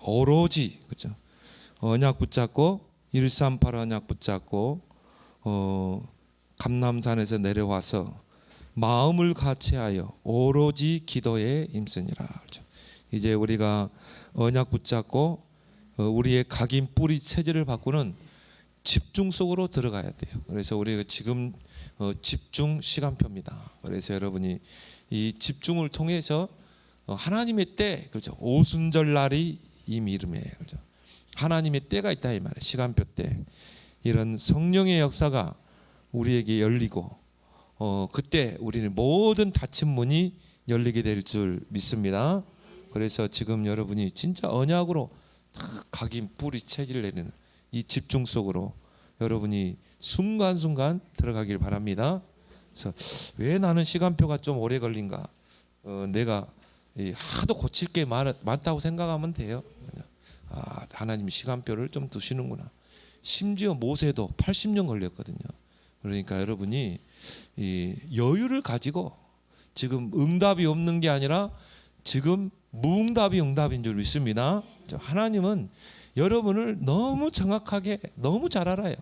오로지 그죠? 언약 붙잡고 138 언약 붙잡고 감람산에서 내려와서 마음을 같이하여 오로지 기도에 힘쓰니라. 그렇죠? 이제 우리가 언약 붙잡고 우리의 각인 뿌리 체질을 바꾸는 집중 속으로 들어가야 돼요. 그래서 우리가 지금 집중 시간표입니다. 그래서 여러분이 이 집중을 통해서 하나님의 때, 그렇죠? 오순절 날이 이미 이름이에요. 그렇죠? 하나님의 때가 있다 이 말이에요. 시간표 때. 이런 성령의 역사가 우리에게 열리고 그때 우리는 모든 닫힌 문이 열리게 될 줄 믿습니다. 그래서 지금 여러분이 진짜 언약으로 각인 뿌리 체질 내리는 이 집중 속으로 여러분이 순간순간 들어가길 바랍니다. 그래서 왜 나는 시간표가 좀 오래 걸린가? 내가 하도 고칠 게 많다고 생각하면 돼요. 하나님이 시간표를 좀 두시는구나. 심지어 모세도 80년 걸렸거든요. 그러니까 여러분이 이 여유를 가지고 지금 응답이 없는 게 아니라 지금 무응답이 응답인 줄 믿습니다. 하나님은 여러분을 너무 정확하게 너무 잘 알아요.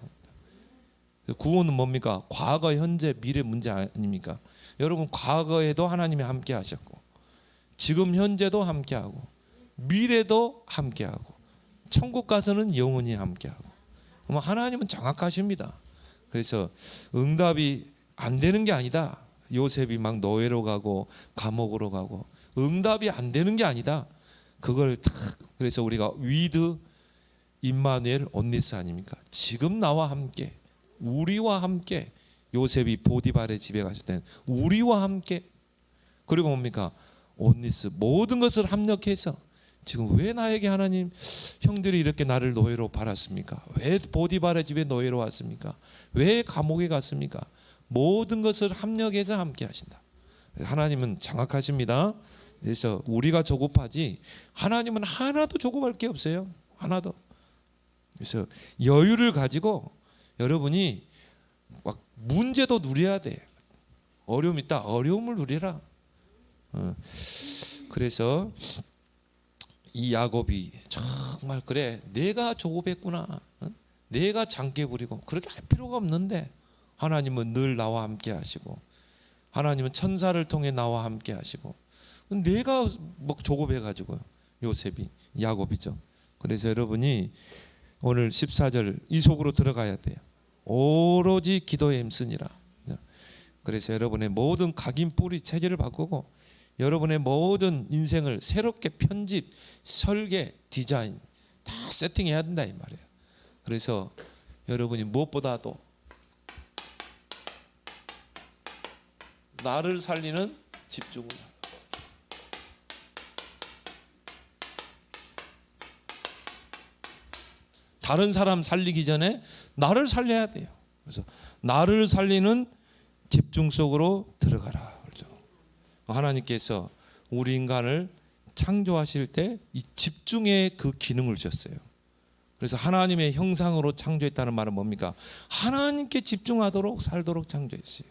구원은 뭡니까? 과거, 현재, 미래 문제 아닙니까? 여러분 과거에도 하나님이 함께 하셨고 지금 현재도 함께 하고 미래도 함께 하고 천국 가서는 영원히 함께 하고 하나님은 정확하십니다. 그래서 응답이 안 되는 게 아니다. 요셉이 막 노예로 가고 감옥으로 가고 응답이 안 되는 게 아니다. 그걸 딱 그래서 우리가 위드 임마누엘 온니스 아닙니까? 지금 나와 함께 우리와 함께 요셉이 보디발의 집에 갔을 때는 우리와 함께 그리고 뭡니까? 온니스 모든 것을 합력해서 지금 왜 나에게 하나님 형들이 이렇게 나를 노예로 팔았습니까? 왜 보디발의 집에 노예로 왔습니까? 왜 감옥에 갔습니까? 모든 것을 합력해서 함께 하신다. 하나님은 정확하십니다. 그래서 우리가 조급하지 하나님은 하나도 조급할 게 없어요. 하나도. 그래서 여유를 가지고 여러분이 막 문제도 누려야 돼. 어려움 있다. 어려움을 누리라. 그래서 이 야곱이 정말 그래 내가 조급했구나. 내가 장깨 부리고 그렇게 할 필요가 없는데 하나님은 늘 나와 함께 하시고 하나님은 천사를 통해 나와 함께 하시고 내가 뭐 조급해가지고 요셉이 야곱이죠. 그래서 여러분이 오늘 14절 이 속으로 들어가야 돼요. 오로지 기도에 힘쓰니라. 그래서 여러분의 모든 각인 뿌리 체질을 바꾸고 여러분의 모든 인생을 새롭게 편집, 설계, 디자인 다 세팅해야 된다 이 말이에요. 그래서 여러분이 무엇보다도 나를 살리는 집중을 다른 사람 살리기 전에 나를 살려야 돼요. 그래서 나를 살리는 집중 속으로 들어가라. 그렇죠? 하나님께서 우리 인간을 창조하실 때 이 집중의 그 기능을 주셨어요. 그래서 하나님의 형상으로 창조했다는 말은 뭡니까? 하나님께 집중하도록 살도록 창조했어요.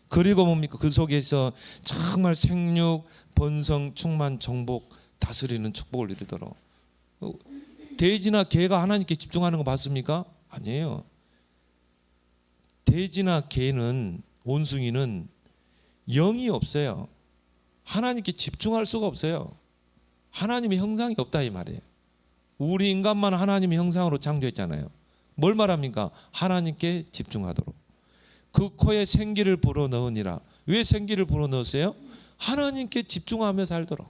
그리고 뭡니까? 그 속에서 정말 생육, 번성, 충만, 정복, 다스리는 축복을 이루도록. 돼지나 개가 하나님께 집중하는 거 봤습니까? 아니에요. 돼지나 개는 원숭이는 영이 없어요. 하나님께 집중할 수가 없어요. 하나님의 형상이 없다 이 말이에요. 우리 인간만 하나님의 형상으로 창조했잖아요. 뭘 말합니까? 하나님께 집중하도록. 그 코에 생기를 불어넣으니라. 왜 생기를 불어넣었어요? 하나님께 집중하며 살도록.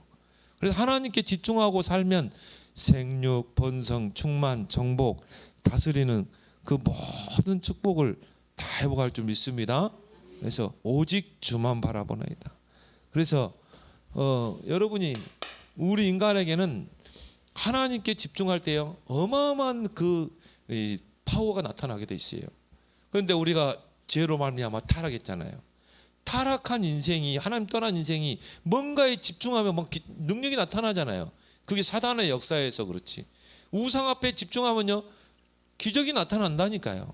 그래서 하나님께 집중하고 살면 생육, 번성, 충만, 정복, 다스리는 그 모든 축복을 다 회복할 줄 믿습니다. 그래서 오직 주만 바라보나이다. 그래서 여러분이 우리 인간에게는 하나님께 집중할 때요 어마어마한 그 파워가 나타나게 돼 있어요. 그런데 우리가 죄로 말미암아 타락했잖아요. 타락한 인생이 하나님 떠난 인생이 뭔가에 집중하면 막 능력이 나타나잖아요. 그게 사단의 역사에서 그렇지. 우상 앞에 집중하면요 기적이 나타난다니까요.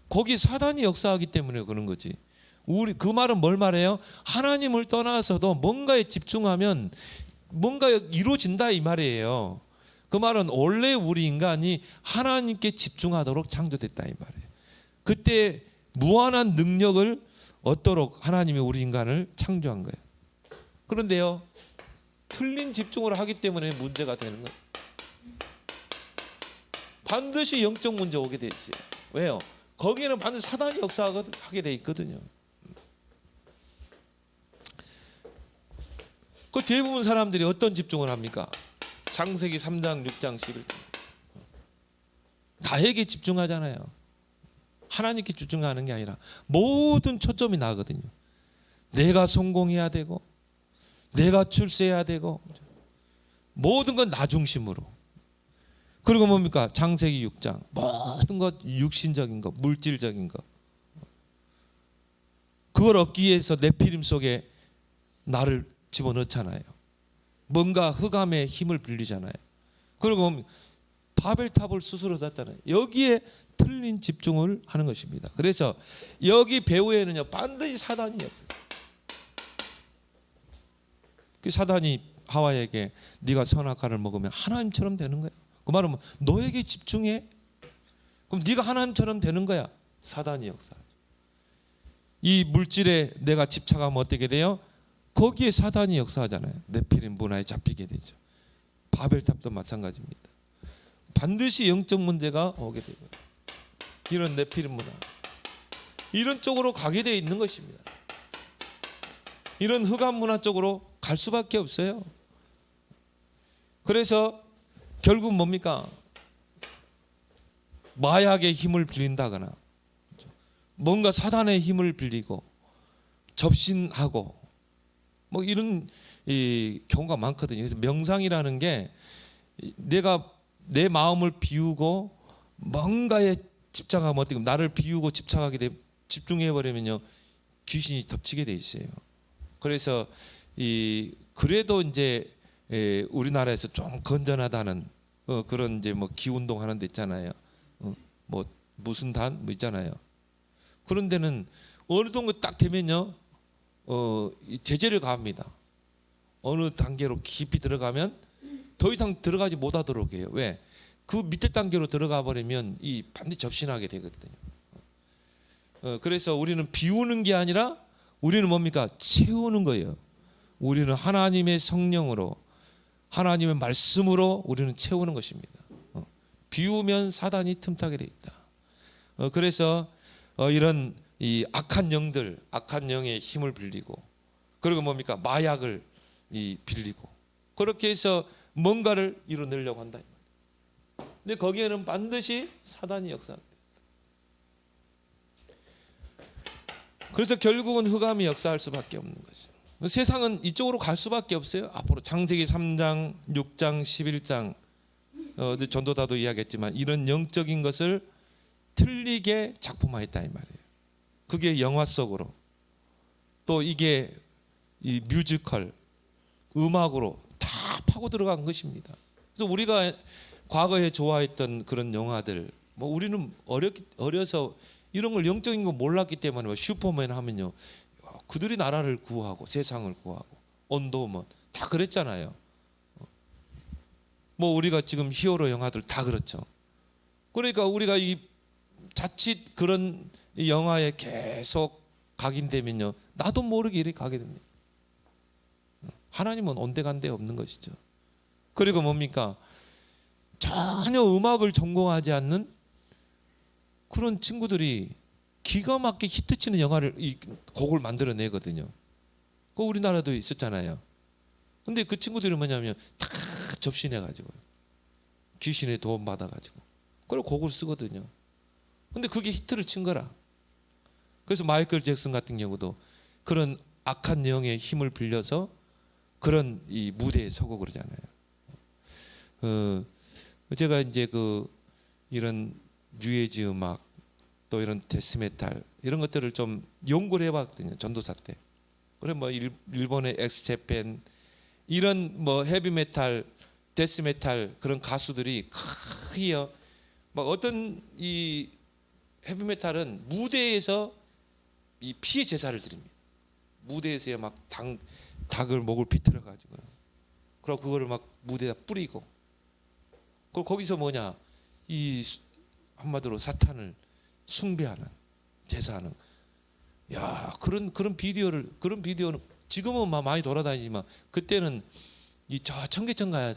거기 사단이 역사하기 때문에 그런 거지. 우리 그 말은 뭘 말해요? 하나님을 떠나서도 뭔가에 집중하면 뭔가 이루어진다 이 말이에요. 그 말은 원래 우리 인간이 하나님께 집중하도록 창조됐다 이 말이에요. 그때 무한한 능력을 얻도록 하나님이 우리 인간을 창조한 거예요. 그런데요, 틀린 집중을 하기 때문에 문제가 되는 거예요. 반드시 영적 문제 오게 돼 있어요. 왜요? 거기에는 반드시 사단이 역사하게 돼 있거든요. 그 대부분 사람들이 어떤 집중을 합니까? 창세기 3장, 6장, 11장. 나에게 집중하잖아요. 하나님께 집중하는 게 아니라 모든 초점이 나거든요. 내가 성공해야 되고, 내가 출세해야 되고, 모든 건 나 중심으로. 그리고 뭡니까? 창세기 6장. 모든 것 육신적인 것, 물질적인 것. 그걸 얻기 위해서 네피림 속에 나를 집어넣잖아요. 뭔가 흑암의 힘을 빌리잖아요. 그리고 바벨탑을 스스로 샀잖아요. 여기에 틀린 집중을 하는 것입니다. 그래서 여기 배후에는요, 반드시 사단이 없어요. 그 사단이 하와에게 네가 선악과를 먹으면 하나님처럼 되는 거야. 그 말은 너에게 집중해. 그럼 네가 하나님처럼 되는 거야. 사단이 역사하죠. 이 물질에 내가 집착하면 어떻게 돼요? 거기에 사단이 역사하잖아요. 네피림 문화에 잡히게 되죠. 바벨탑도 마찬가지입니다. 반드시 영적 문제가 오게 되고요. 이런 네피림 문화, 이런 쪽으로 가게 되어 있는 것입니다. 이런 흑암 문화 쪽으로 갈 수밖에 없어요. 그래서 결국 뭡니까? 마약의 힘을 빌린다거나 뭔가 사단의 힘을 빌리고 접신하고 뭐 이런 경우가 많거든요. 그래서 명상이라는 게 내가 내 마음을 비우고 뭔가에 집착하면 어떻게 나를 비우고 집중해 버리면요, 귀신이 덮치게 돼 있어요. 그래서 그래도 이제 우리나라에서 좀 건전하다는 그런 이제 뭐 기운동 하는 데 있잖아요. 뭐 무슨 단 뭐 있잖아요. 그런 데는 어느 정도 딱 되면요, 제재를 가합니다. 어느 단계로 깊이 들어가면 더 이상 들어가지 못하도록 해요. 왜? 그 밑에 단계로 들어가 버리면 반드시 접신하게 되거든요. 그래서 우리는 비우는 게 아니라 우리는 뭡니까? 채우는 거예요. 우리는 하나님의 성령으로, 하나님의 말씀으로 우리는 채우는 것입니다. 비우면 사단이 틈타게 돼 있다. 그래서 이런 이 악한 영들, 악한 영의 힘을 빌리고, 그리고 뭡니까? 마약을 빌리고, 그렇게 해서 뭔가를 이뤄내려고 한다. 근데 거기에는 반드시 사단이 역사합니다. 그래서 결국은 흑암이 역사할 수밖에 없는 거죠. 세상은 이쪽으로 갈 수밖에 없어요. 앞으로 창세기 3장, 6장, 11장 전도다도 이야기했지만 이런 영적인 것을 틀리게 작품화했다 이 말이에요. 그게 영화 속으로, 또 이게 이 뮤지컬, 음악으로 다 파고 들어간 것입니다. 그래서 우리가 과거에 좋아했던 그런 영화들, 뭐 우리는 어려서 이런 걸 영적인 거 몰랐기 때문에 뭐 슈퍼맨 하면요, 그들이 나라를 구하고 세상을 구하고 언더우먼 다 그랬잖아요. 뭐 우리가 지금 히어로 영화들 다 그렇죠. 그러니까 우리가 이 자칫 그런 이 영화에 계속 각인되면요, 나도 모르게 이렇게 가게 됩니다. 하나님은 온데간데 없는 것이죠. 그리고 뭡니까? 전혀 음악을 전공하지 않는 그런 친구들이 기가 막히게 히트치는 영화를, 이 곡을 만들어내거든요. 그 우리나라도 있었잖아요. 근데 그 친구들이 뭐냐면 다 접신해가지고 귀신의 도움 받아가지고 그걸 곡을 쓰거든요. 근데 그게 히트를 친 거라. 그래서 마이클 잭슨 같은 경우도 그런 악한 영의 힘을 빌려서 그런 이 무대에 서고 그러잖아요. 제가 이제 이런 뉴에이지 음악, 또 이런 데스메탈 이런 것들을 좀 연구를 해봤거든요. 전도사 때. 그래 뭐 일본의 엑스제팬 이런 뭐 헤비메탈, 데스메탈 그런 가수들이 크게요. 막 어떤 이 헤비메탈은 무대에서 이 피해 제사를 드립니다. 무대에서 막 닭을 목을 비틀어 가지고요. 그리고 그거를 막 무대에다 뿌리고 그리고 거기서 뭐냐, 이 한마디로 사탄을 숭배하는, 제사하는. 야, 그런 비디오는 지금은 많이 돌아다니지만 그때는 이 저 청계천 가야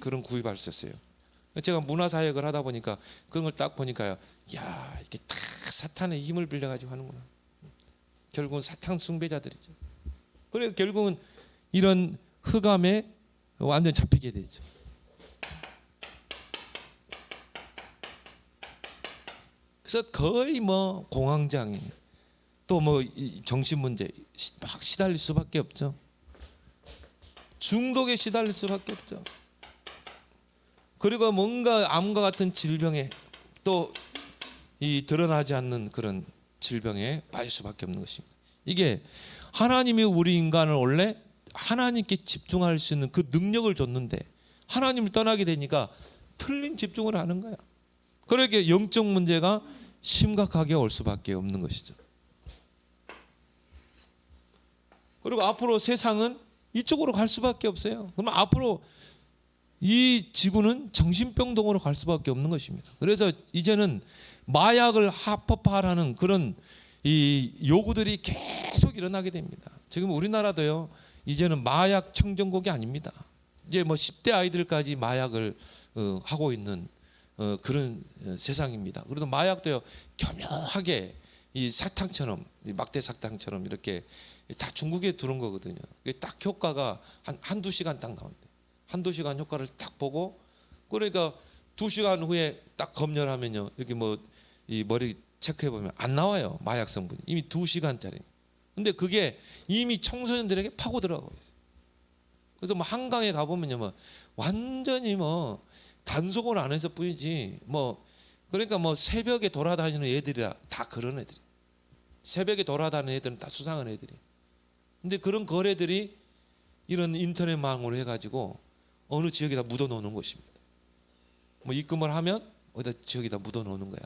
그런 구입할 수 있었어요. 제가 문화사역을 하다 보니까 그런 걸 딱 보니까요, 야, 이게 딱 사탄의 힘을 빌려가지고 하는구나. 결국은 사탄 숭배자들이죠. 그래 결국은 이런 흑암에 완전 잡히게 되죠. 그래서 거의 뭐 공황장애, 또 뭐 정신 문제 막 시달릴 수밖에 없죠. 중독에 시달릴 수밖에 없죠. 그리고 뭔가 암과 같은 질병에, 또 이 드러나지 않는 그런 질병에 빠질 수밖에 없는 것입니다. 이게 하나님이 우리 인간을 원래 하나님께 집중할 수 있는 그 능력을 줬는데 하나님을 떠나게 되니까 틀린 집중을 하는 거야. 그러니까 영적 문제가 심각하게 올 수밖에 없는 것이죠. 그리고 앞으로 세상은 이쪽으로 갈 수밖에 없어요. 그러면 앞으로 이 지구는 정신병동으로 갈 수밖에 없는 것입니다. 그래서 이제는 마약을 합법화하라는 그런 이 요구들이 계속 일어나게 됩니다. 지금 우리나라도요, 이제는 마약 청정국이 아닙니다. 이제 뭐 10대 아이들까지 마약을 하고 있는 그런 세상입니다. 그래도 마약도요, 교묘하게 이 사탕처럼, 이 막대 사탕처럼 이렇게 다 중국에 들어온 거거든요. 딱 효과가 한두 시간 딱 나온대. 한두 시간 효과를 딱 보고, 그러니까 2시간 후에 딱 검열하면요, 이렇게 뭐 이 머리 체크해 보면 안 나와요. 마약 성분이 이미 2시간짜리. 근데 그게 이미 청소년들에게 파고 들어가고 있어요. 그래서 뭐 한강에 가 보면요, 뭐 완전히 뭐 단속을 안 해서 뿐이지, 뭐 그러니까 뭐 새벽에 돌아다니는 애들이라 다 그런 애들이. 새벽에 돌아다니는 애들은 다 수상한 애들이. 근데 그런 거래들이 이런 인터넷망으로 해가지고 어느 지역에다 묻어놓는 것입니다. 뭐 입금을 하면 어디다 지역에다 묻어놓는 거야.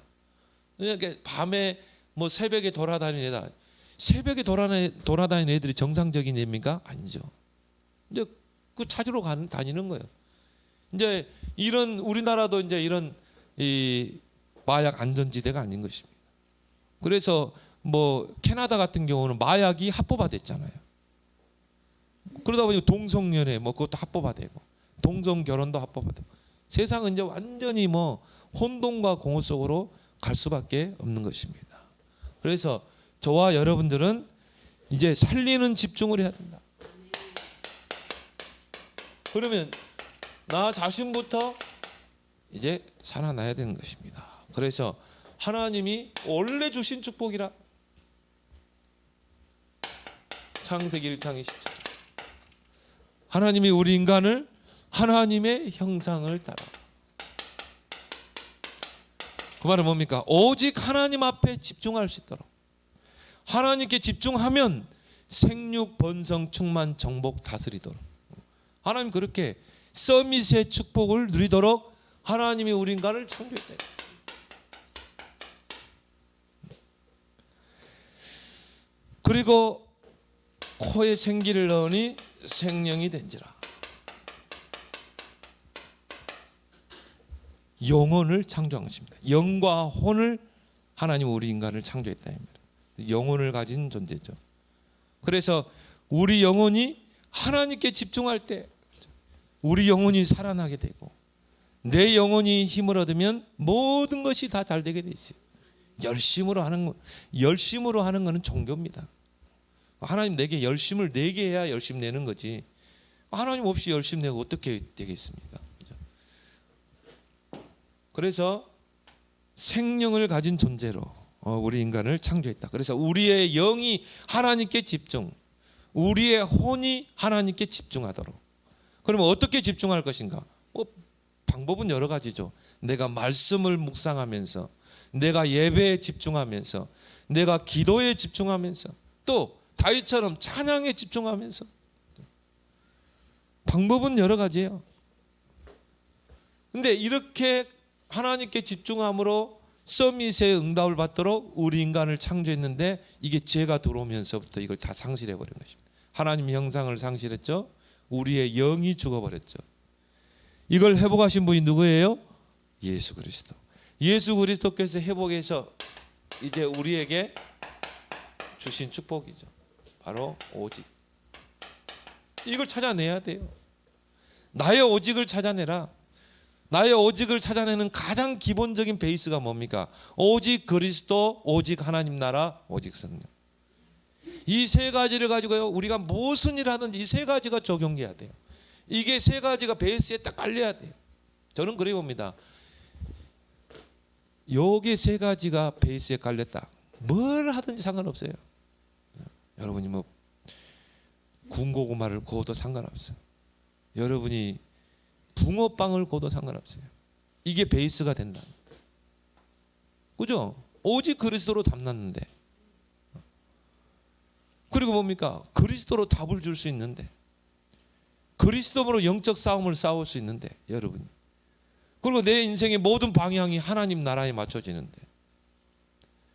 그러니까 밤에 뭐 새벽에 돌아다니는 애다. 새벽에 돌아다니는 애들이 정상적인 애입니까? 아니죠. 이제 그 찾으러 다니는 거예요. 이제 이런 우리나라도 이제 이런 이 마약 안전지대가 아닌 것입니다. 그래서 뭐 캐나다 같은 경우는 마약이 합법화됐잖아요. 그러다 보니 동성연애 뭐 그것도 합법화되고 동성 결혼도 합법화되고 세상은 이제 완전히 뭐 혼돈과 공허 속으로 갈 수밖에 없는 것입니다. 그래서 저와 여러분들은 이제 살리는 집중을 해야 된다. 그러면 나 자신부터 이제 살아나야 되는 것입니다. 그래서 하나님이 원래 주신 축복이라 창세기 1장 20절 하나님이 우리 인간을 하나님의 형상을 따라, 그 말은 뭡니까? 오직 하나님 앞에 집중할 수 있도록, 하나님께 집중하면 생육, 번성, 충만, 정복 다스리도록, 하나님 그렇게 서밋의 축복을 누리도록 하나님이 우리 인간을 창조했다. 그리고 코에 생기를 넣으니 생명이 된지라. 영혼을 창조한 것입니다. 영과 혼을 하나님 우리 인간을 창조했다. 영혼을 가진 존재죠. 그래서 우리 영혼이 하나님께 집중할 때 우리 영혼이 살아나게 되고, 내 영혼이 힘을 얻으면 모든 것이 다 잘 되게 돼 있어요. 열심으로 하는 거는 종교입니다. 하나님 내게 열심을 내게 해야 열심 내는 거지, 하나님 없이 열심 내고 어떻게 되겠습니까? 그래서 생명을 가진 존재로 우리 인간을 창조했다. 그래서 우리의 영이 하나님께 집중, 우리의 혼이 하나님께 집중하도록. 그러면 어떻게 집중할 것인가? 방법은 여러 가지죠. 내가 말씀을 묵상하면서, 내가 예배에 집중하면서, 내가 기도에 집중하면서, 또 다윗처럼 찬양에 집중하면서. 방법은 여러 가지예요. 근데 이렇게 하나님께 집중함으로 서밋의 응답을 받도록 우리 인간을 창조했는데, 이게 죄가 들어오면서부터 이걸 다 상실해 버린 것입니다. 하나님의 형상을 상실했죠. 우리의 영이 죽어버렸죠. 이걸 회복하신 분이 누구예요? 예수 그리스도. 예수 그리스도께서 회복해서 이제 우리에게 주신 축복이죠. 바로 오직. 이걸 찾아내야 돼요. 나의 오직을 찾아내라. 나의 오직을 찾아내는 가장 기본적인 베이스가 뭡니까? 오직 그리스도, 오직 하나님 나라, 오직 성령. 이 세 가지를 가지고요, 우리가 무슨 일 하든지 이 세 가지가 적용돼야 돼요. 이게 세 가지가 베이스에 딱 깔려야 돼요. 저는 그래 봅니다. 여기 세 가지가 베이스에 깔렸다. 뭘 하든지 상관없어요. 여러분이 뭐 군고구마를 구워도 상관없어요. 여러분이 붕어빵을 구워도 상관없어요. 이게 베이스가 된다. 그죠? 오직 그리스도로 담났는데. 그리고 뭡니까? 그리스도로 답을 줄 수 있는데. 그리스도로 영적 싸움을 싸울 수 있는데, 여러분이. 그리고 내 인생의 모든 방향이 하나님 나라에 맞춰지는데.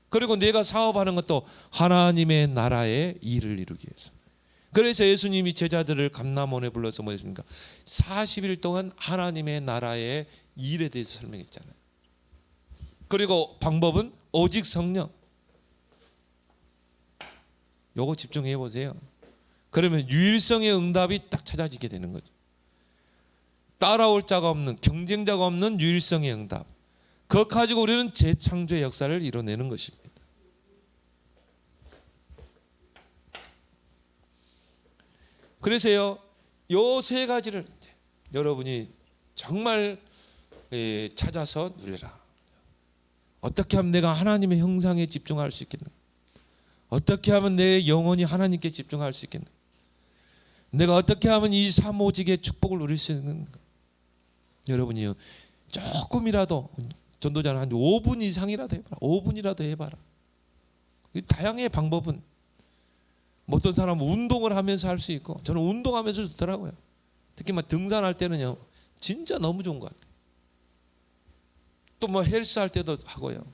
그리고 내가 사업하는 것도 하나님의 나라의 일을 이루기 위해서. 그래서 예수님이 제자들을 감람원에 불러서 뭐 했습니까? 40일 동안 하나님의 나라의 일에 대해서 설명했잖아요. 그리고 방법은 오직 성령. 요거 집중해 보세요. 그러면 유일성의 응답이 딱 찾아지게 되는 거죠. 따라올 자가 없는, 경쟁자가 없는 유일성의 응답. 그것 가지고 우리는 재창조의 역사를 이뤄내는 것입니다. 그래서요, 요 세 가지를 여러분이 정말 찾아서 누려라. 어떻게 하면 내가 하나님의 형상에 집중할 수 있겠는가? 어떻게 하면 내 영혼이 하나님께 집중할 수 있겠는가? 내가 어떻게 하면 이 삼오직의 축복을 누릴 수 있는가? 여러분이요, 조금이라도 전도자는 한 5분 이상이라도 해봐라. 5분이라도 해봐라. 다양해 방법은. 어떤 사람은 운동을 하면서 할 수 있고, 저는 운동하면서 좋더라고요. 특히 막 등산할 때는요, 진짜 너무 좋은 것 같아요. 또 뭐 헬스 할 때도 하고요.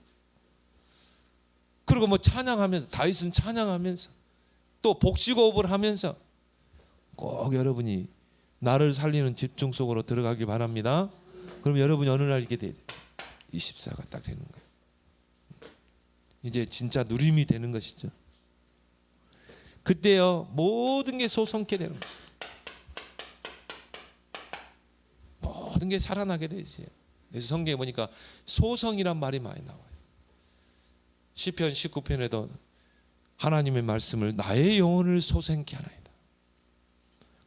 그리고 뭐 찬양하면서, 다윗은 찬양하면서, 또 복식호흡을 하면서 꼭 여러분이 나를 살리는 집중 속으로 들어가길 바랍니다. 그럼 여러분이 어느 날 이게 돼요. 24가 딱 되는 거예요. 이제 진짜 누림이 되는 것이죠. 그때요, 모든 게 소성케 되는 거예요. 모든 게 살아나게 돼 있어요. 그래서 성경에 보니까 소성이란 말이 많이 나와요. 시편 19편에도 하나님의 말씀을 나의 영혼을 소생케 하나이다.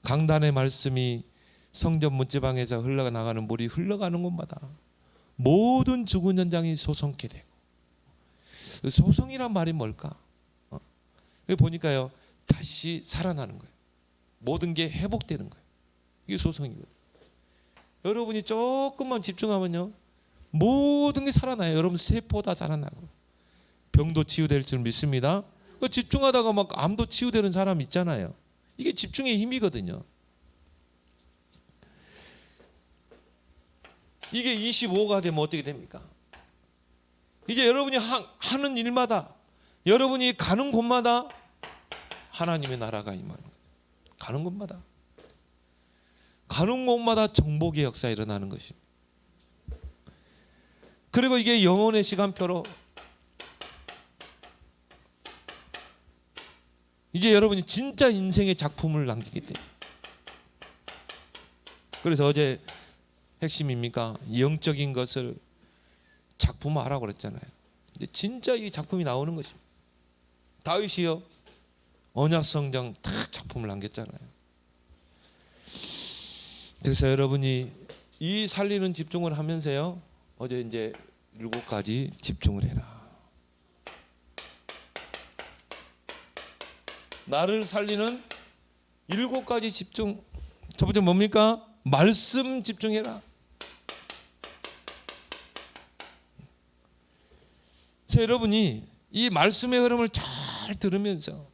강단의 말씀이 성전 문지방에서 흘러나가는 물이 흘러가는 곳마다 모든 죽은 현장이 소성케 되고. 소성이란 말이 뭘까? 여기 보니까요, 다시 살아나는 거예요. 모든 게 회복되는 거예요. 이게 소성이거든요. 여러분이 조금만 집중하면요, 모든 게 살아나요. 여러분 세포 다 살아나고 병도 치유될 줄 믿습니다. 집중하다가 막 암도 치유되는 사람 있잖아요. 이게 집중의 힘이거든요. 이게 25가 되면 어떻게 됩니까? 이제 여러분이 하는 일마다, 여러분이 가는 곳마다 하나님의 나라가 임하는 거예요. 가는 곳마다. 가는 곳마다 정복의 역사가 일어나는 것입니다. 그리고 이게 영혼의 시간표로 이제 여러분이 진짜 인생의 작품을 남기게 돼요. 그래서 어제 핵심입니까? 영적인 것을 작품화하라고 그랬잖아요. 이제 진짜 이 작품이 나오는 것입니다. 다윗이요, 언약성경 다 작품을 남겼잖아요. 그래서 여러분이 이 살리는 집중을 하면서요, 어제 이제 7가지 집중을 해라. 나를 살리는 7가지 집중. 첫 번째 뭡니까? 말씀 집중해라. 그래서 여러분이 이 말씀의 흐름을 잘 들으면서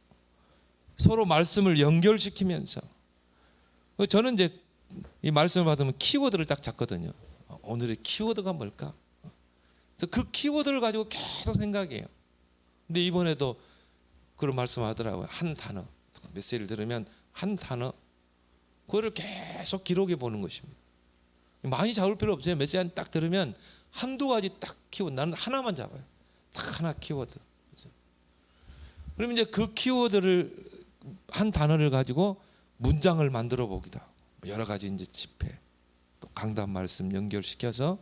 서로 말씀을 연결시키면서, 저는 이제 이 말씀을 받으면 키워드를 딱 잡거든요. 오늘의 키워드가 뭘까? 그래서 그 키워드를 가지고 계속 생각해요. 근데 이번에도 그런 말씀하더라고요. 한 단어, 메시지를 들으면 한 단어, 그거를 계속 기록해 보는 것입니다. 많이 잡을 필요 없어요. 메시지 딱 들으면 한두 가지 딱 키워드, 나는 하나만 잡아요. 딱 하나 키워드. 그러면 이제 그 키워드를 한 단어를 가지고 문장을 만들어 보기도 하고 여러 가지 이제 집회 또 강단 말씀 연결시켜서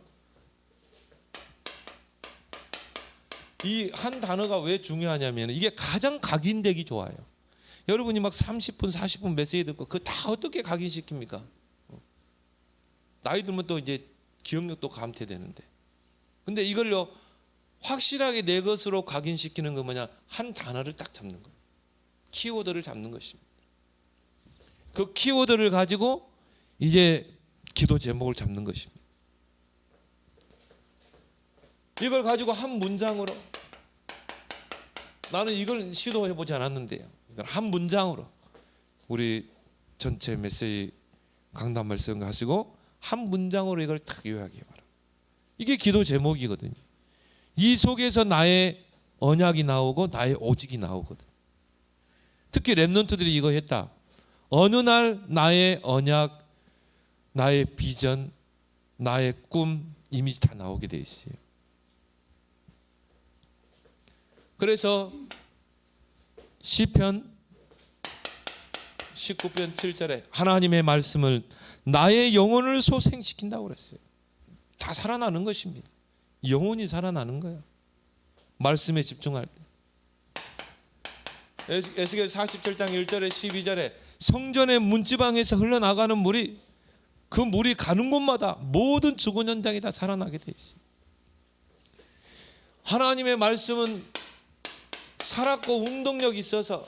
이 한 단어가 왜 중요하냐면 이게 가장 각인되기 좋아요. 여러분이 막 30분 40분 메시지 듣고 그거 다 어떻게 각인시킵니까? 나이 들면 또 이제 기억력도 감퇴되는데. 근데 이걸요 확실하게 내 것으로 각인시키는 건 뭐냐? 한 단어를 딱 잡는 거예요. 키워드를 잡는 것입니다. 그 키워드를 가지고 이제 기도 제목을 잡는 것입니다. 이걸 가지고 한 문장으로, 나는 이걸 시도해보지 않았는데요, 이걸 한 문장으로 우리 전체 메시지 강단 말씀 가지고 한 문장으로 이걸 딱 요약해봐라. 이게 기도 제목이거든요. 이 속에서 나의 언약이 나오고 나의 오직이 나오거든. 특히 랩런트들이 이거 했다. 어느 날 나의 언약, 나의 비전, 나의 꿈, 이미지 다 나오게 돼 있어요. 그래서 시편 19편 7절에 하나님의 말씀을 나의 영혼을 소생시킨다고 그랬어요. 다 살아나는 것입니다. 영혼이 살아나는 거예요. 말씀에 집중할 때. 에스겔 47장 1절에 12절에 성전의 문지방에서 흘러나가는 물이, 그 물이 가는 곳마다 모든 죽은 현장이 다 살아나게 돼 있어요. 하나님의 말씀은 살았고 운동력이 있어서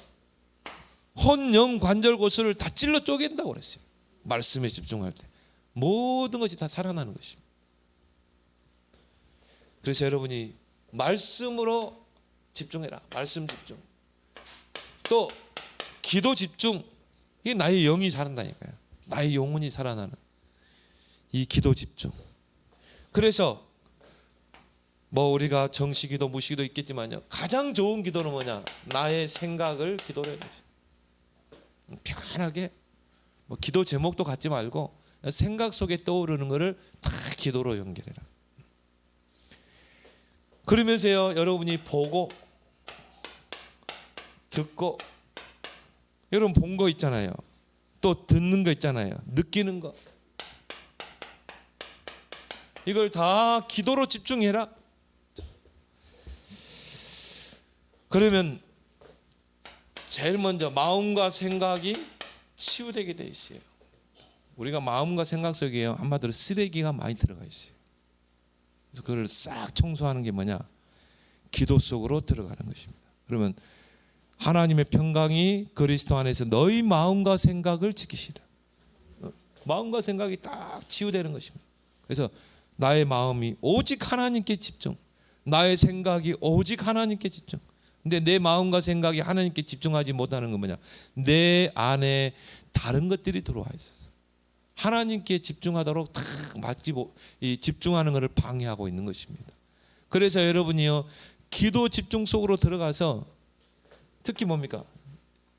혼, 영, 관절, 고수를 다 찔러 쪼갠다고 그랬어요. 말씀에 집중할 때 모든 것이 다 살아나는 것입니다. 그래서 여러분이 말씀으로 집중해라. 말씀 집중. 또 기도 집중. 이게 나의 영이 살아난다니까요. 나의 영혼이 살아나는 이 기도 집중. 그래서 뭐 우리가 정시기도 무시기도 있겠지만요, 가장 좋은 기도는 뭐냐? 나의 생각을 기도로 해보세요. 편하게 뭐 기도 제목도 갖지 말고 생각 속에 떠오르는 것을 다 기도로 연결해라. 그러면서요, 여러분이 보고 듣고, 여러분 본 거 있잖아요, 또 듣는 거 있잖아요, 느끼는 거, 이걸 다 기도로 집중해라. 그러면 제일 먼저 마음과 생각이 치유되게 돼 있어요. 우리가 마음과 생각 속에요, 한마디로 쓰레기가 많이 들어가 있어요. 그래서 그걸 싹 청소하는 게 뭐냐? 기도 속으로 들어가는 것입니다. 그러면 하나님의 평강이 그리스도 안에서 너희 마음과 생각을 지키시라. 마음과 생각이 딱 치유되는 것입니다. 그래서 나의 마음이 오직 하나님께 집중, 나의 생각이 오직 하나님께 집중. 근데 내 마음과 생각이 하나님께 집중하지 못하는 건 뭐냐? 내 안에 다른 것들이 들어와 있어서 하나님께 집중하도록 딱 맞지, 집중하는 것을 방해하고 있는 것입니다. 그래서 여러분이요, 기도 집중 속으로 들어가서 특히 뭡니까?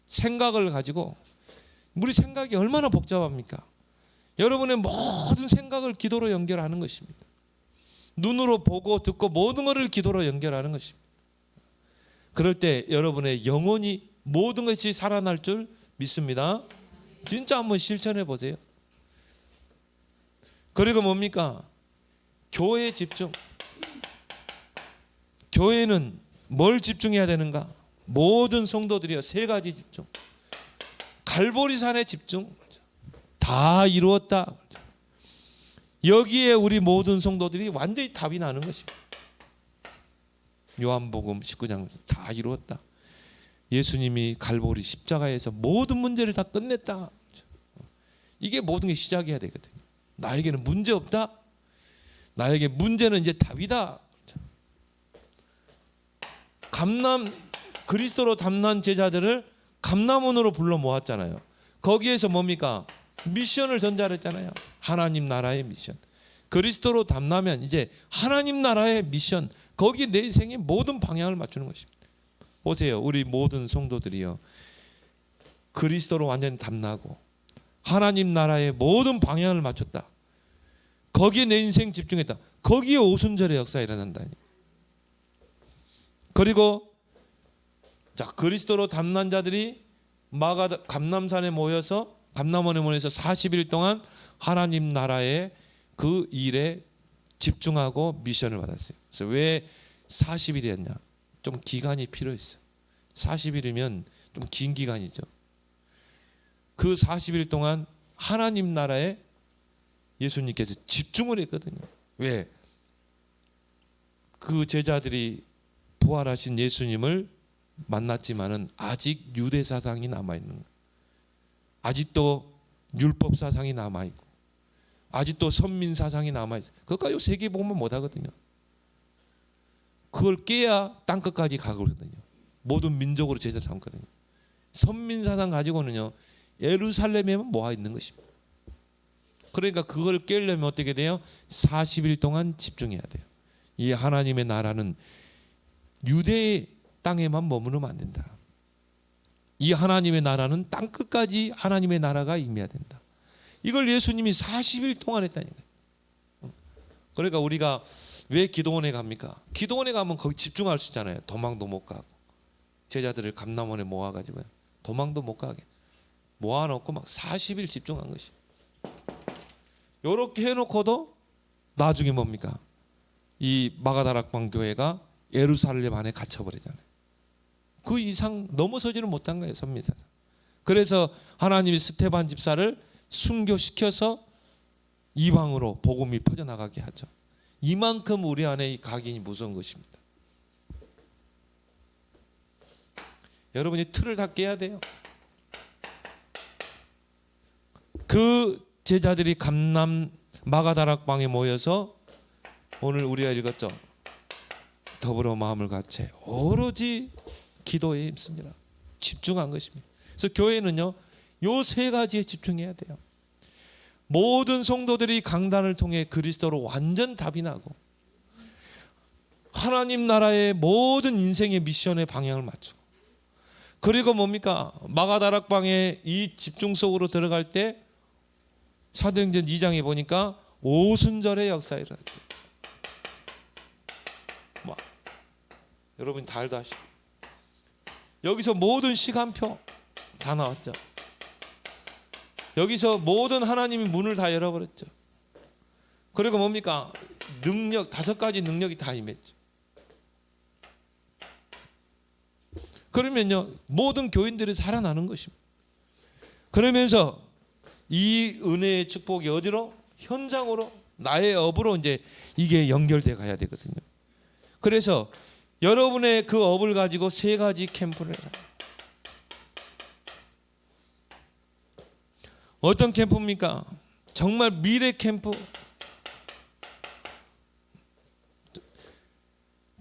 생각을 가지고, 우리 생각이 얼마나 복잡합니까? 여러분의 모든 생각을 기도로 연결하는 것입니다. 눈으로 보고 듣고 모든 것을 기도로 연결하는 것입니다. 그럴 때 여러분의 영혼이 모든 것이 살아날 줄 믿습니다. 진짜 한번 실천해 보세요. 그리고 뭡니까? 교회에 집중. 교회는 뭘 집중해야 되는가? 모든 성도들이요, 세 가지 집중. 갈보리산에 집중. 다 이루었다. 여기에 우리 모든 성도들이 완전히 답이 나는 것입니다. 요한복음 19장 다 이루었다. 예수님이 갈보리 십자가에서 모든 문제를 다 끝냈다. 이게 모든 게 시작해야 되거든요. 나에게는 문제 없다. 나에게 문제는 이제 답이다. 그리스도로 담난 제자들을 감람원으로 불러 모았잖아요. 거기에서 뭡니까? 미션을 전달했잖아요. 하나님 나라의 미션. 그리스도로 담나면 이제 하나님 나라의 미션, 거기에 내 인생의 모든 방향을 맞추는 것입니다. 보세요, 우리 모든 성도들이요, 그리스도로 완전히 담나고 하나님 나라의 모든 방향을 맞췄다. 거기에 내 인생 집중했다. 거기에 오순절의 역사가 일어난다니. 그리고 자, 그리스도로 담난 자들이 감람산에 모여서 40일 동안 하나님 나라의 그 일에 집중하고 미션을 받았어요. 그래서 왜 40일이었냐? 좀 기간이 필요했어. 40일이면 좀 긴 기간이죠. 그 40일 동안 하나님 나라에 예수님께서 집중을 했거든요. 왜? 그 제자들이 부활하신 예수님을 만났지만은 아직 유대 사상이 남아 있는 거예요. 아직도 율법 사상이 남아 있고, 아직도 선민 사상이 남아 있어요. 그것까지 세계복음은 못 하거든요. 그걸 깨야 땅 끝까지 가거든요. 모든 민족으로 제자 삼거든요. 선민 사상 가지고는요, 예루살렘에만 모아 있는 것입니다. 그러니까 그걸 깨려면 어떻게 돼요? 40일 동안 집중해야 돼요. 이 하나님의 나라는 유대의 땅에만 머무르면 안 된다. 이 하나님의 나라는 땅 끝까지 하나님의 나라가 임해야 된다. 이걸 예수님이 40일 동안 했다니까요. 그러니까 우리가 왜 기도원에 갑니까? 기도원에 가면 거기 집중할 수 있잖아요. 도망도 못 가고, 제자들을 감람원에 모아가지고 도망도 못 가게 모아놓고 막 40일 집중한 것이. 이렇게 해놓고도 나중에 뭡니까? 이 마가다락방 교회가 예루살렘 안에 갇혀버리잖아요. 그 이상 넘어서지를 못한 거예요, 선민사상. 그래서 하나님이 스데반 집사를 순교시켜서 이방으로 복음이 퍼져나가게 하죠. 이만큼 우리 안에 이 각인이 무서운 것입니다. 여러분이 틀을 다 깨야 돼요. 그 제자들이 감람 마가다락방에 모여서 오늘 우리가 읽었죠. 더불어 마음을 같이 오로지 기도에 힘쓰니라. 집중한 것입니다. 그래서 교회는요, 요 세 가지에 집중해야 돼요. 모든 성도들이 강단을 통해 그리스도로 완전 답이 나고, 하나님 나라의 모든 인생의 미션의 방향을 맞추고, 그리고 뭡니까? 마가다락방에 이 집중 속으로 들어갈 때 사도행전 2장에 보니까 오순절의 역사가 일어났죠. 여러분 다 알다시피 여기서 모든 시간표 다 나왔죠. 여기서 모든 하나님이 문을 다 열어버렸죠. 그리고 뭡니까? 능력, 5가지 능력이 다 임했죠. 그러면요, 모든 교인들이 살아나는 것입니다. 그러면서 이 은혜의 축복이 어디로? 현장으로, 나의 업으로 이제 이게 연결돼 가야 되거든요. 그래서 여러분의 그 업을 가지고 3가지 캠프를 해요. 어떤 캠프입니까? 정말 미래 캠프.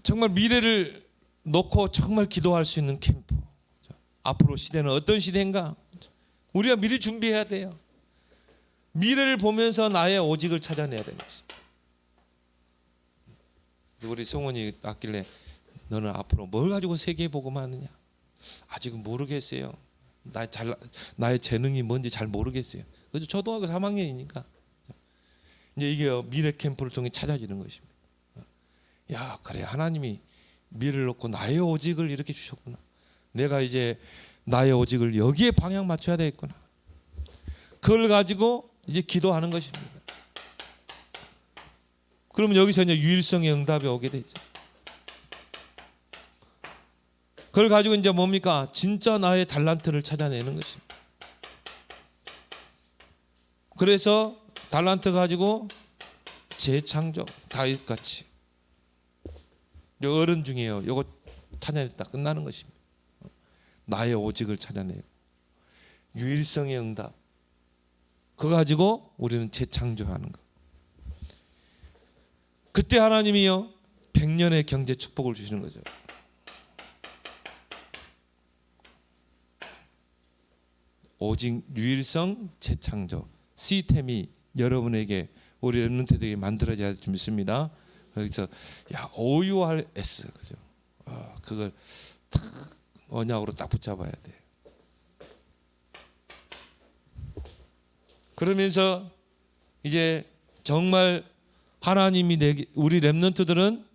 정말 미래를 놓고 정말 기도할 수 있는 캠프. 앞으로 시대는 어떤 시대인가? 우리가 미리 준비해야 돼요. 미래를 보면서 나의 오직을 찾아내야 되는 것입니다. 우리 송원이 왔길래 너는 앞으로 뭘 가지고 세계복음을 하느냐? 아직은 모르겠어요. 나의 재능이 뭔지 잘 모르겠어요. 그래서 초등학교 3학년이니까 이제 이게 미래 캠프를 통해 찾아지는 것입니다. 야, 그래, 하나님이 미래를 놓고 나의 오직을 이렇게 주셨구나. 내가 이제 나의 오직을 여기에 방향 맞춰야 되겠구나. 그걸 가지고 이제 기도하는 것입니다. 그러면 여기서 이제 유일성의 응답이 오게 되죠. 그걸 가지고 이제 뭡니까? 진짜 나의 달란트를 찾아내는 것입니다. 그래서 달란트 가지고 재창조, 다윗같이 요 어른 중에요, 요거 찾아냈다 끝나는 것입니다. 나의 오직을 찾아내고 유일성의 응답, 그거 가지고 우리는 재창조하는 거. 그때 하나님이요 100년의 경제 축복을 주시는 거죠. 오직 유일성 재창조 시스템이 여러분에게, 우리 렘넌트들에게 만들어져야 할 줄 믿습니다. 그래서 OURS, 그죠? 그걸 딱 언약으로 딱 붙잡아야 돼. 그러면서 이제 정말 하나님이 우리 렘넌트들은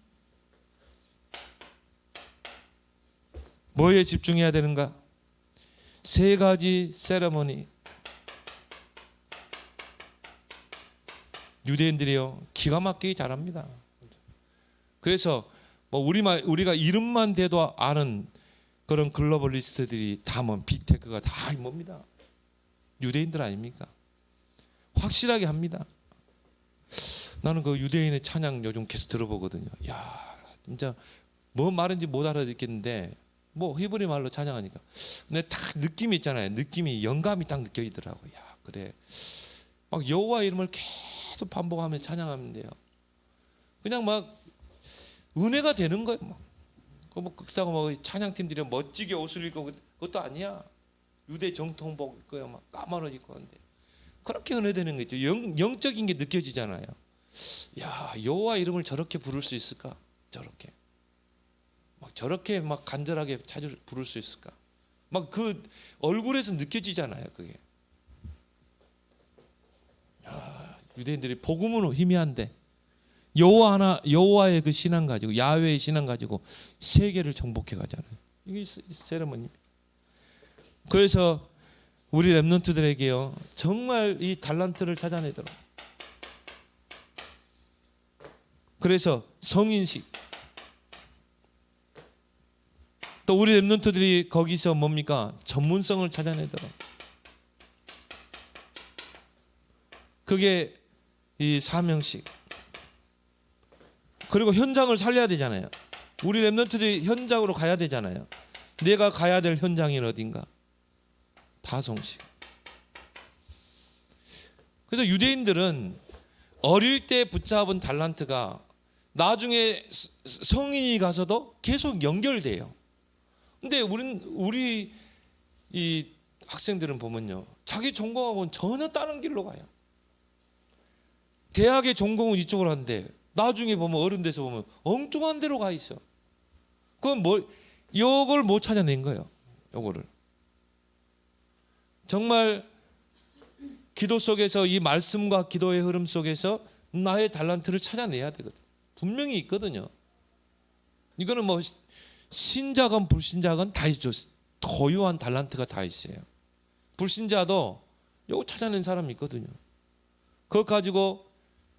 뭐에 집중해야 되는가? 세 가지 세레머니. 유대인들이요 기가 막히게 잘합니다. 그래서 뭐 우리가 이름만 대도 아는 그런 글로벌리스트들이 다 뭐 빅테크가 다 뭡니다. 유대인들 아닙니까? 확실하게 합니다. 나는 그 유대인의 찬양 요즘 계속 들어보거든요. 야, 진짜 뭐 말인지 못 알아듣겠는데 뭐 히브리 말로 찬양하니까 근데 딱 느낌이 있잖아요. 느낌이 영감이 딱 느껴지더라고. 야, 그래. 막 여호와 이름을 계속 반복하면 찬양하면 돼요. 그냥 막 은혜가 되는 거예요. 그렇다고 뭐 찬양팀들이 멋지게 옷을 입고 그것도 아니야. 유대 정통복 입고요, 막 까만 옷 입고 하는데 그렇게 은혜되는 거 있죠. 영적인 게 느껴지잖아요. 야, 여호와 이름을 저렇게 부를 수 있을까? 저렇게 막 간절하게 부를 수 있을까? 막 그 얼굴에서 느껴지잖아요, 그게. 야, 유대인들이 복음은 희미한데 여호와의 그 신앙 가지고 야훼의 신앙 가지고 세계를 정복해 가잖아요. 이게 세레머니. 그래서 우리 렘넌트들에게요 정말 이 달란트를 찾아내도록. 그래서 성인식. 또 우리 렘넌트들이 거기서 뭡니까? 전문성을 찾아내도록. 그게 이 사명식. 그리고 현장을 살려야 되잖아요. 우리 렘넌트들이 현장으로 가야 되잖아요. 내가 가야 될 현장이 어딘가? 파송식. 그래서 유대인들은 어릴 때 붙잡은 달란트가 나중에 성인이 가서도 계속 연결돼요. 근데 우리 이 학생들은 보면요, 자기 전공하고는 전혀 다른 길로 가요. 대학의 전공은 이쪽으로 하는데 나중에 보면 어른 돼서 보면 엉뚱한 데로 가 있어. 그건 요걸 못 찾아낸 거예요. 요거를 정말 기도 속에서 이 말씀과 기도의 흐름 속에서 나의 달란트를 찾아내야 되거든. 분명히 있거든요. 이거는 뭐 신자건 불신자건 다 있죠. 고유한 달란트가 다 있어요. 불신자도 요거 찾아낸 사람이 있거든요. 그거 가지고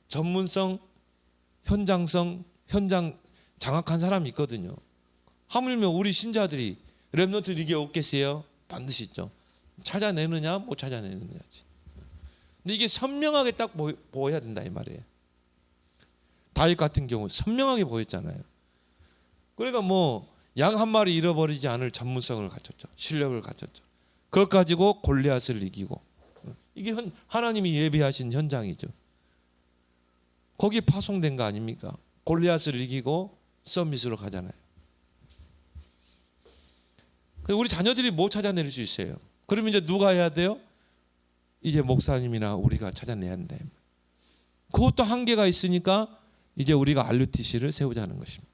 전문성, 현장 장악한 사람이 있거든요. 하물며 우리 신자들이 렘넌트 이게 없겠어요? 반드시 있죠. 찾아내느냐 못 찾아내느냐지. 근데 이게 선명하게 딱 보여야 된다 이 말이에요. 다윗 같은 경우 선명하게 보였잖아요. 그러니까 뭐 양 한 마리 잃어버리지 않을 전문성을 갖췄죠. 실력을 갖췄죠. 그것 가지고 골리앗을 이기고. 이게 하나님이 예비하신 현장이죠. 거기에 파송된 거 아닙니까? 골리앗을 이기고 서밋으로 가잖아요. 우리 자녀들이 뭐 찾아낼 수 있어요? 그러면 이제 누가 해야 돼요? 이제 목사님이나 우리가 찾아내야 한다. 그것도 한계가 있으니까 이제 우리가 RUTC를 세우자는 것입니다.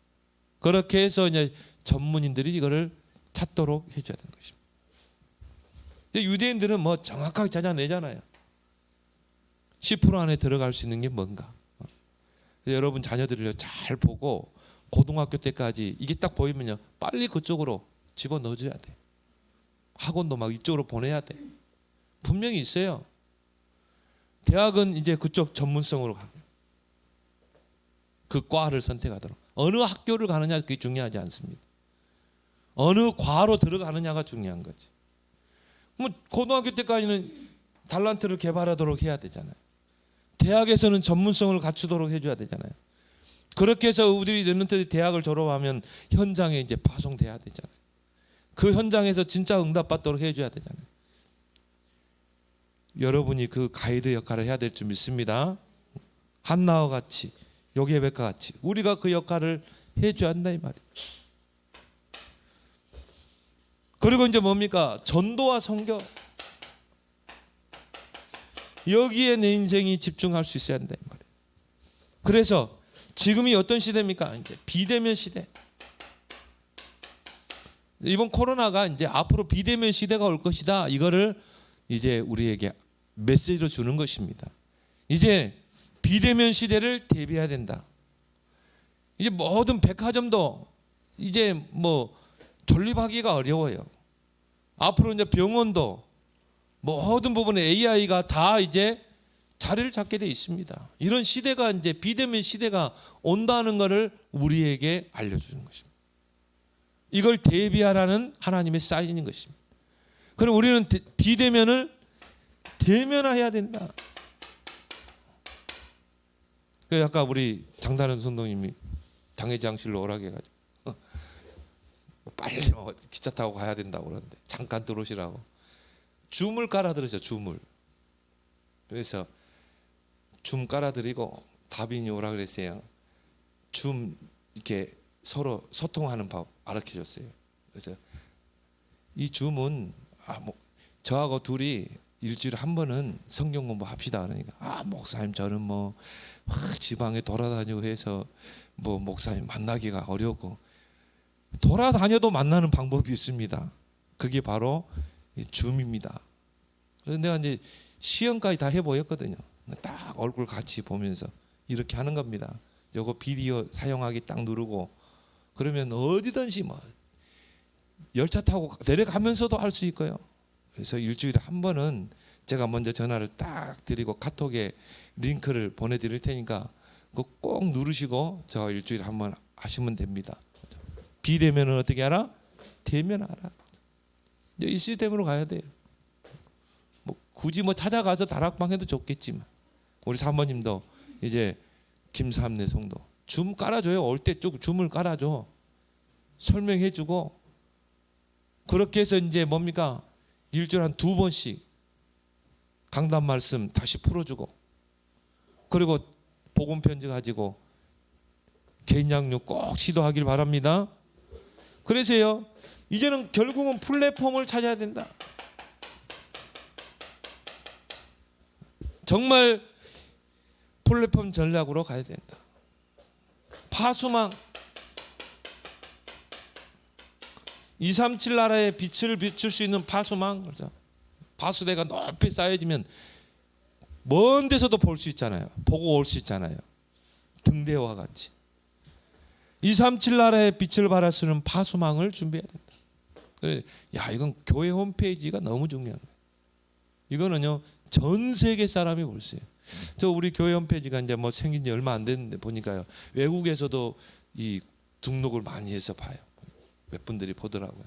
그렇게 해서 이제 전문인들이 이거를 찾도록 해줘야 되는 것입니다. 근데 유대인들은 뭐 정확하게 찾아내잖아요. 10% 안에 들어갈 수 있는 게 뭔가. 여러분 자녀들을 잘 보고 고등학교 때까지 이게 딱 보이면요 빨리 그쪽으로 집어넣어줘야 돼. 학원도 막 이쪽으로 보내야 돼. 분명히 있어요. 대학은 이제 그쪽 전문성으로 가고 그 과를 선택하도록. 어느 학교를 가느냐 그게 중요하지 않습니다. 어느 과로 들어가느냐가 중요한 거지. 뭐 고등학교 때까지는 달란트를 개발하도록 해야 되잖아요. 대학에서는 전문성을 갖추도록 해줘야 되잖아요. 그렇게 해서 우리 렘넌트들이 대학을 졸업하면 현장에 이제 파송돼야 되잖아요. 그 현장에서 진짜 응답받도록 해줘야 되잖아요. 여러분이 그 가이드 역할을 해야 될 줄 믿습니다. 한나와 같이 요게벳과 같이 우리가 그 역할을 해줘야 한다 이 말이에요. 그리고 이제 뭡니까? 전도와 선교. 여기에 내 인생이 집중할 수 있어야 한다 이 말이에요. 그래서 지금이 어떤 시대입니까? 이제 비대면 시대. 이번 코로나가 이제 앞으로 비대면 시대가 올 것이다. 이거를 이제 우리에게 메시지로 주는 것입니다. 이제 비대면 시대를 대비해야 된다. 이제 모든 백화점도 이제 뭐 존립하기가 어려워요. 앞으로 이제 병원도 모든 부분에 AI가 다 이제 자리를 잡게 돼 있습니다. 이런 시대가 이제 비대면 시대가 온다는 것을 우리에게 알려주는 것입니다. 이걸 대비하라는 하나님의 사인인 것입니다. 그럼 우리는 비대면을 대면화해야 된다. 그 아까 우리 장다른 선동님이 당회장실로 오라게 해가지고 빨리 기차 타고 가야 된다고 그러는데 잠깐 들어오시라고 줌을 깔아드렸죠. 줌을. 그래서 줌 깔아드리고 다빈이 오라 그랬어요. 줌 이렇게 서로 소통하는 법 알려줬어요. 그래서 이 줌은 저하고 둘이 일주일에 한 번은 성경 공부합시다. 그러니까 목사님 저는 뭐 지방에 돌아다니고 해서 뭐 목사님 만나기가 어렵고 돌아다녀도 만나는 방법이 있습니다. 그게 바로 줌입니다. 그래서 내가 이제 시험까지 다 해보였거든요. 딱 얼굴 같이 보면서 이렇게 하는 겁니다. 요거 비디오 사용하기 딱 누르고 그러면 어디든지 뭐 열차 타고 내려가면서도 할 수 있고요. 그래서 일주일에 한 번은 제가 먼저 전화를 딱 드리고 카톡에 링크를 보내드릴 테니까 그거 꼭 누르시고 저 일주일에 한 번 하시면 됩니다. 비대면은 어떻게 하라? 대면하라. 이 시스템으로 가야 돼요. 뭐 굳이 뭐 찾아가서 다락방 해도 좋겠지만 우리 사모님도 이제 김삼내 성도 줌 깔아줘요. 올 때 쭉 줌을 깔아줘. 설명해주고 그렇게 해서 이제 뭡니까? 일주일에 한 2번씩 강단 말씀 다시 풀어주고 그리고 복음 편지 가지고 개인 양육 꼭 시도하길 바랍니다. 그래서요 이제는 결국은 플랫폼을 찾아야 된다. 정말 플랫폼 전략으로 가야 된다. 파수망 237 나라의 빛을 비출 수 있는 파수망, 그렇죠? 파수대가 높이 쌓여지면 먼 데서도 볼 수 있잖아요. 보고 올 수 있잖아요. 등대와 같이 237 나라의 빛을 발할 수 있는 파수망을 준비해야 된다. 야, 이건 교회 홈페이지가 너무 중요한 거예요. 이거는요 전 세계 사람이 볼 수 있어요. 저 우리 교회 홈페이지가 이제 뭐 생긴 지 얼마 안 됐는데 보니까요 외국에서도 이 등록을 많이 해서 봐요. 몇 분들이 보더라고요.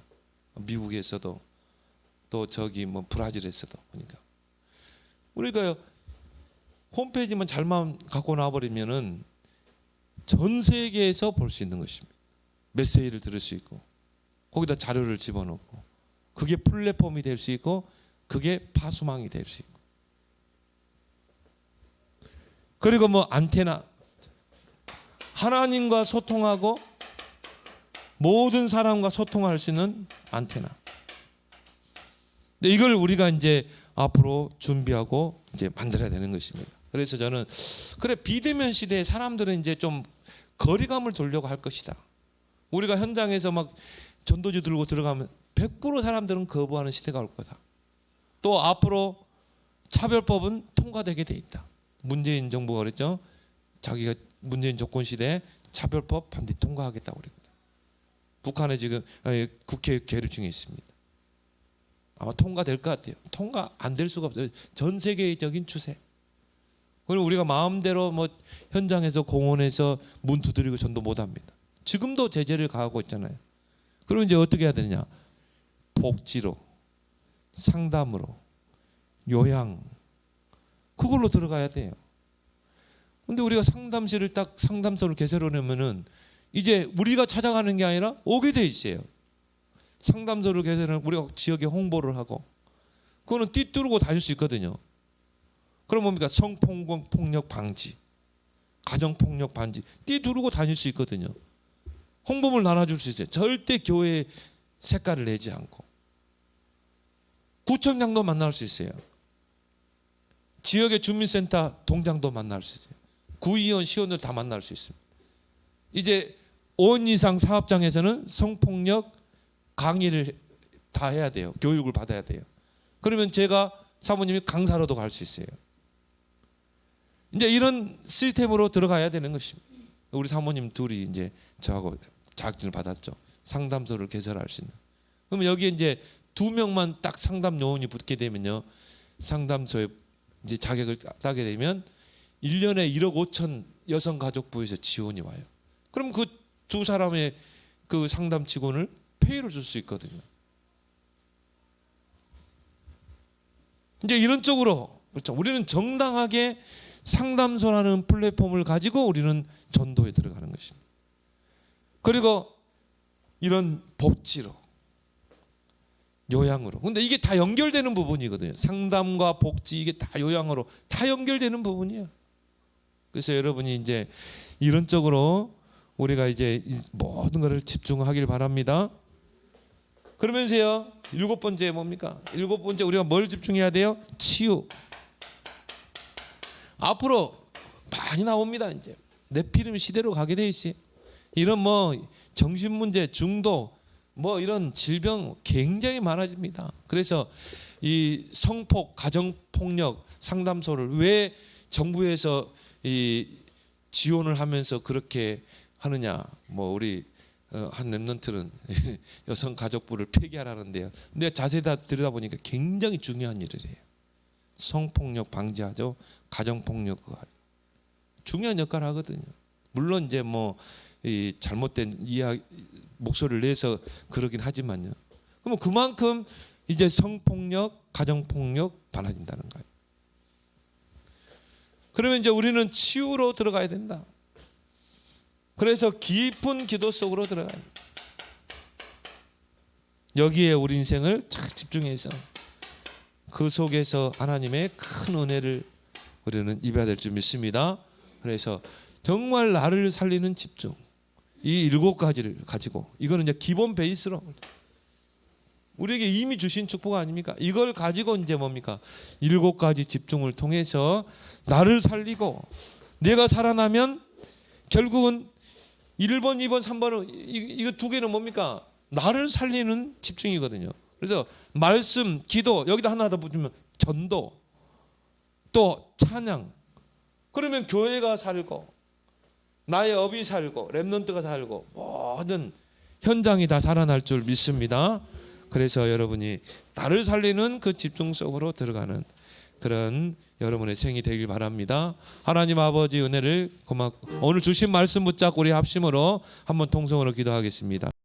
미국에서도 또 저기 뭐 브라질에서도 보니까 우리가요 홈페이지만 잘만 갖고 나와버리면은 전 세계에서 볼 수 있는 것입니다. 메시지를 들을 수 있고 거기다 자료를 집어넣고 그게 플랫폼이 될 수 있고 그게 파수망이 될 수 있고 그리고 뭐 안테나 하나님과 소통하고 모든 사람과 소통할 수 있는 안테나. 이걸 우리가 이제 앞으로 준비하고 이제 만들어야 되는 것입니다. 그래서 저는 그래 비대면 시대에 사람들은 이제 좀 거리감을 두려고 할 것이다. 우리가 현장에서 막 전도지 들고 들어가면 100% 사람들은 거부하는 시대가 올 거다. 또 앞으로 차별법은 통과되게 돼 있다. 문재인 정부가 그랬죠. 자기가 문재인 정권 시대에 차별법 반드시 통과하겠다고 그랬거든. 북한에 지금 국회 계류 중에 있습니다. 아마 통과될 것 같아요. 통과 안 될 수가 없어요. 전 세계적인 추세. 그리고 우리가 마음대로 뭐 현장에서 공원에서 문 두드리고 전도 못합니다. 지금도 제재를 가하고 있잖아요. 그럼 이제 어떻게 해야 되느냐? 복지로, 상담으로, 요양 그걸로 들어가야 돼요. 근데 우리가 상담실을 딱 상담소를 개설하려면은 이제 우리가 찾아가는 게 아니라 오게 돼 있어요. 상담소를 개설하면 우리가 지역에 홍보를 하고 그거는 띠뚜르고 다닐 수 있거든요. 그럼 뭡니까? 성폭력 방지, 가정폭력 방지 띠두르고 다닐 수 있거든요. 홍보물 나눠줄 수 있어요. 절대 교회 색깔을 내지 않고 구청장도 만날 수 있어요. 지역의 주민센터 동장도 만날 수 있어요. 구의원, 시의원들 다 만날 수 있습니다. 이제 5원 이상 사업장에서는 성폭력 강의를 다 해야 돼요. 교육을 받아야 돼요. 그러면 제가 사모님이 강사로도 갈 수 있어요. 이제 이런 시스템으로 들어가야 되는 것입니다. 우리 사모님 둘이 이제 저하고 자격증을 받았죠. 상담소를 개설할 수 있는. 그러면 여기에 이제 2명만 딱 상담 요원이 붙게 되면요, 상담소에 이제 자격을 따게 되면 1년에 1억 5천 여성가족부에서 지원이 와요. 그럼 그 두 사람의 그 상담 직원을 페이를 줄 수 있거든요. 이제 이런 쪽으로, 그렇죠, 우리는 정당하게 상담소라는 플랫폼을 가지고 우리는 전도에 들어가는 것입니다. 그리고 이런 복지로, 요양으로. 근데 이게 다 연결되는 부분이거든요. 상담과 복지, 이게 다 요양으로 다 연결되는 부분이에요. 그래서 여러분이 이제 이런 쪽으로 우리가 이제 모든 것을 집중하길 바랍니다. 그러면서요, 7번째 뭡니까? 7번째 우리가 뭘 집중해야 돼요? 치유. 앞으로 많이 나옵니다. 이제 네피림 시대로 가게 돼 있어요. 이런 뭐 정신 문제, 중독, 뭐 이런 질병 굉장히 많아집니다. 그래서 이 성폭, 가정폭력 상담소를 왜 정부에서 이 지원을 하면서 그렇게 하느냐? 뭐 우리 한 랩런트는 여성가족부를 폐기하라는데요. 근데 자세히 다 들여다보니까 굉장히 중요한 일이래요. 성폭력 방지하죠. 가정폭력 중요한 역할을 하거든요. 물론 이제 뭐 이 잘못된 이야기 목소리를 내서 그러긴 하지만요. 그러면 그만큼 이제 성폭력, 가정폭력 많아진다는 거예요. 그러면 이제 우리는 치유로 들어가야 된다. 그래서 깊은 기도 속으로 들어가야 된다. 여기에 우리 인생을 잘 집중해서 그 속에서 하나님의 큰 은혜를 우리는 입어야 될 줄 믿습니다. 그래서 정말 나를 살리는 집중, 이 7가지를 가지고, 이거는 이제 기본 베이스로 우리에게 이미 주신 축복 아닙니까? 이걸 가지고 이제 뭡니까? 7가지 집중을 통해서 나를 살리고, 내가 살아나면 결국은 1번, 2번, 3번은 이거 2개는 뭡니까? 나를 살리는 집중이거든요. 그래서 말씀, 기도, 여기다 하나 더 붙이면 전도, 또 찬양. 그러면 교회가 살고, 나의 업이 살고, 랩런트가 살고, 모든 현장이 다 살아날 줄 믿습니다. 그래서 여러분이 나를 살리는 그 집중 속으로 들어가는 그런 여러분의 생이 되길 바랍니다. 하나님 아버지 은혜를 고맙고, 오늘 주신 말씀 붙잡고 우리 합심으로 한번 통성으로 기도하겠습니다.